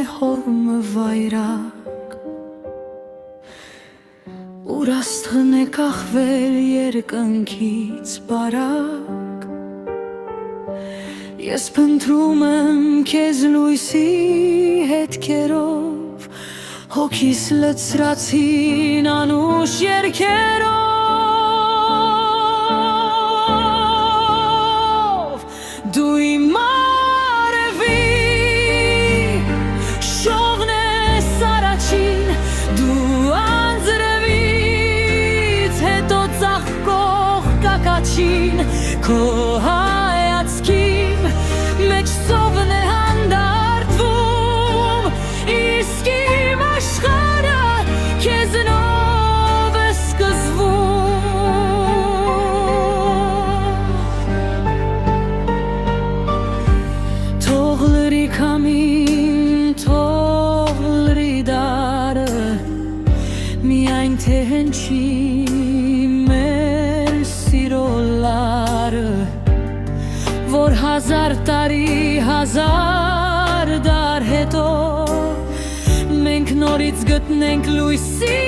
հորմը վայրակ Ուր աստղն է կախվել երկնքից բարակ Ես փնտրում եմ քեզ լույսի հետքերով Հոգիս լցրացին անուշ երգերով Դու իմ արևի շողն ես առաջին Դու անձրևից հետո ծաղկող կակաչին Քո հայացքին մեջ սովն է հանդարտվում Իսկ իմ աշխարհը քեզնով է սկսվում Թող լրի քամին, թող լրի դարը Միայն թե հնչի մեր սիրո լարը Որ հազար տարի, հազար դար հետո Մենք նորից գտնենք լույսի